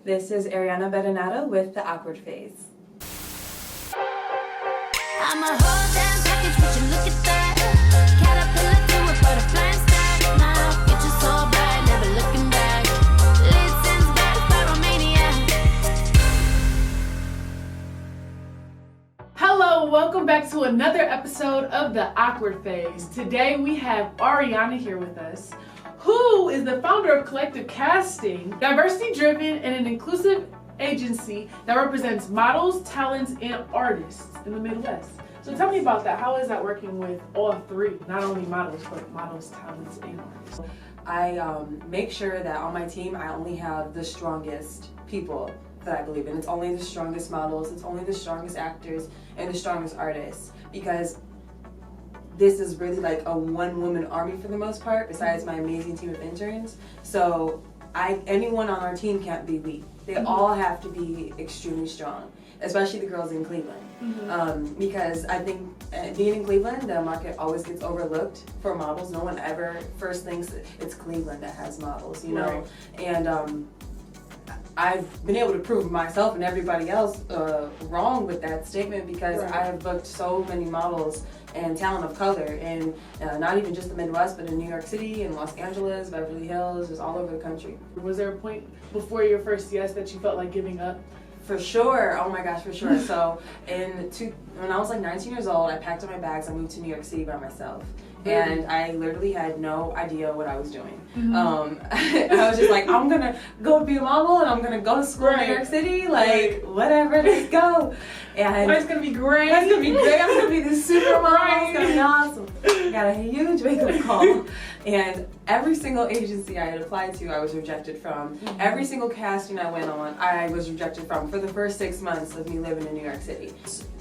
This is Arionna Beninato with The Awkward Phase. I'm a whole damn package, would you look at that? Caterpillar to a butterfly style. My future's so bright, never looking back. Listens back, pyromaniac. Hello, welcome back to another episode of The Awkward Phase. Today we have Arionna here with us, who is the founder of Collective Casting, diversity-driven and an inclusive agency that represents models, talents, and artists in the Midwest. So tell me about that. How is that working with all three? Not only models, but models, talents, and artists. I make sure that on my team I only have the strongest people that I believe in. It's only the strongest models, it's only the strongest actors, and the strongest artists. Because this is really like a one-woman army for the most part, besides my amazing team of interns. So anyone on our team can't be weak. They all have to be extremely strong, especially the girls in Cleveland. Because I think being in Cleveland, the market always gets overlooked for models. No one ever first thinks it's Cleveland that has models, you know? Right. And I've been able to prove myself and everybody else wrong with that statement, because I have booked so many models and talent of color, and not even just the Midwest, but in New York City and Los Angeles, Beverly Hills, just all over the country. Was there a point before your first yes that you felt like giving up? For sure. Oh my gosh, for sure. So when I was like 19 years old, I packed up my bags, I moved to New York City by myself. And I literally had no idea what I was doing. I was just like, I'm gonna go be a model and I'm gonna go to school in New York City, like whatever, let's go. And it's gonna be great. It's gonna be great. I'm gonna be this super model. It's gonna be awesome. I got a huge wake-up call. And every single agency I had applied to, I was rejected from. Every single casting I went on, I was rejected from for the first 6 months of me living in New York City.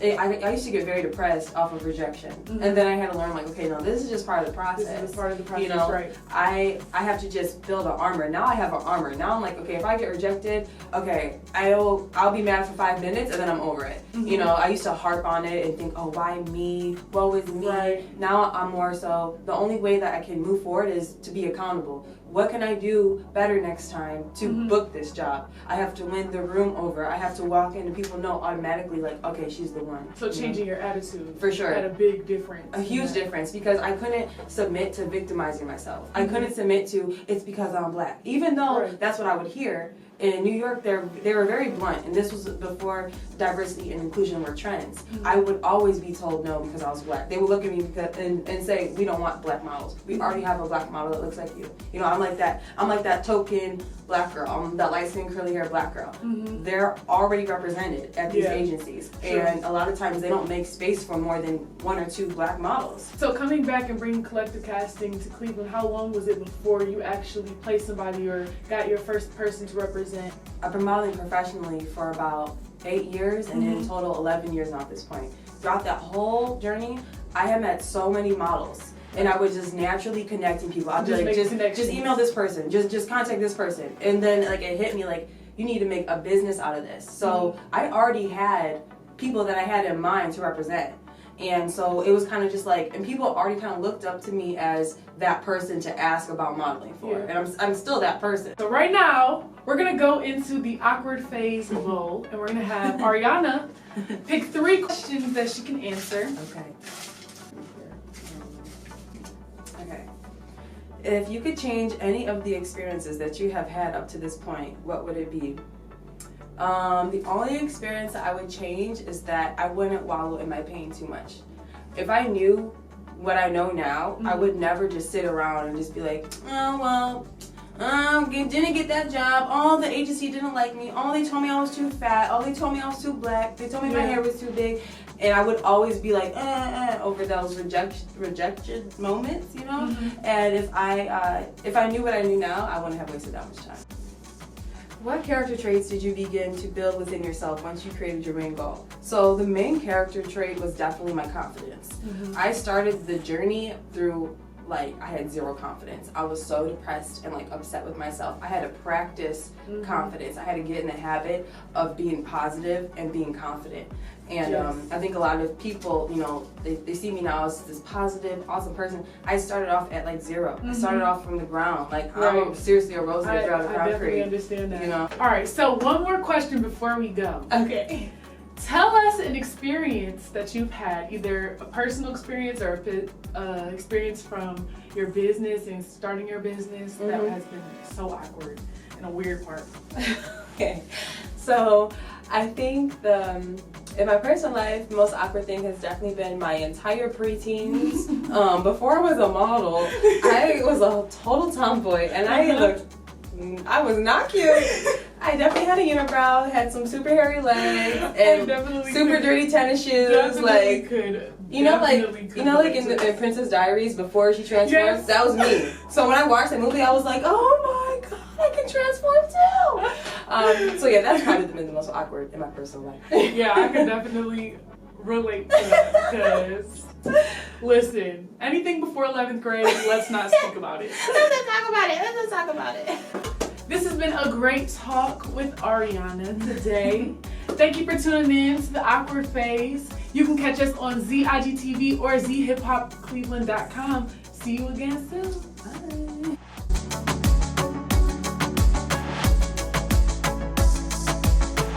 I used to get very depressed off of rejection. And then I had to learn, like, okay, no, this is just part of the process. This is part of the process, you know, right. I have to just build an armor. Now I have an armor. Now I'm like, okay, if I get rejected, okay, I'll be mad for 5 minutes and then I'm over it. You know, I used to harp on it and think, oh, why me? Woe is me. Right. Now I'm more so, the only way that I can move forward is to be accountable. What can I do better next time to book this job? I have to win the room over. I have to walk in and people know automatically, like, okay, she's the one. So changing your attitude. For sure. Had a big difference. A huge difference, because I couldn't submit to victimizing myself. I couldn't submit to, it's because I'm black. Even though that's what I would hear. In New York, they were very blunt, and this was before diversity and inclusion were trends. I would always be told no because I was black. They would look at me and say, we don't want black models. We already have a black model that looks like you. You know, I'm like that token black girl. I'm that light-skinned curly hair black girl. They're already represented at these agencies. And a lot of times they don't make space for more than 1 or 2 black models. So coming back and bringing Collective Casting to Cleveland, how long was it before you actually placed somebody or got your first person to represent? I've been modeling professionally for about 8 years, and in total 11 years now at this point. Throughout that whole journey, I have met so many models, and I was just naturally connecting people. I'd be like, just email this person, just contact this person, and then like it hit me like, you need to make a business out of this. So I already had people that I had in mind to represent. And so it was kind of just like, and people already kind of looked up to me as that person to ask about modeling for. And I'm still that person. So right now, we're going to go into the awkward phase role, and we're going to have Arionna pick 3 questions that she can answer. Okay. If you could change any of the experiences that you have had up to this point, what would it be? The only experience that I would change is that I wouldn't wallow in my pain too much. If I knew what I know now, I would never just sit around and just be like, oh, well, didn't get that job. Oh, the agency didn't like me. Oh, they told me I was too fat. Oh, they told me I was too black. They told me my hair was too big. And I would always be like, over those rejection moments, you know? And if I knew what I knew now, I wouldn't have wasted that much time. What character traits did you begin to build within yourself once you created your main goal? So the main character trait was definitely my confidence. I started the journey through like I had zero confidence. I was so depressed and like upset with myself. I had to practice confidence. I had to get in the habit of being positive and being confident. And I think a lot of people, you know, they see me now as this positive, awesome person. I started off at like zero. I started off from the ground. Like I'm seriously a rose made out of concrete. I definitely understand that. You know. All right, so one more question before we go. Okay. Tell us an experience that you've had, either a personal experience or experience from your business and starting your business that has been so awkward and a weird part. Okay, so I think in my personal life, the most awkward thing has definitely been my entire preteens. Before I was a model, I was a total tomboy, and I was not cute. I definitely had a unibrow, had some super hairy legs, and super dirty tennis shoes. Like, you know, like in Princess Diaries before she transformed. Yes. That was me. So when I watched that movie, I was like, oh my god, I can transform too. So yeah, that's probably been the most awkward in my personal life. Yeah, I can definitely relate to that because, listen, anything before 11th grade, let's not speak about it. Let's talk about it. This has been a great talk with Arionna today. Thank you for tuning in to the Awkward Phase. You can catch us on ZIGTV or zhiphopcleveland.com. See you again soon. Bye.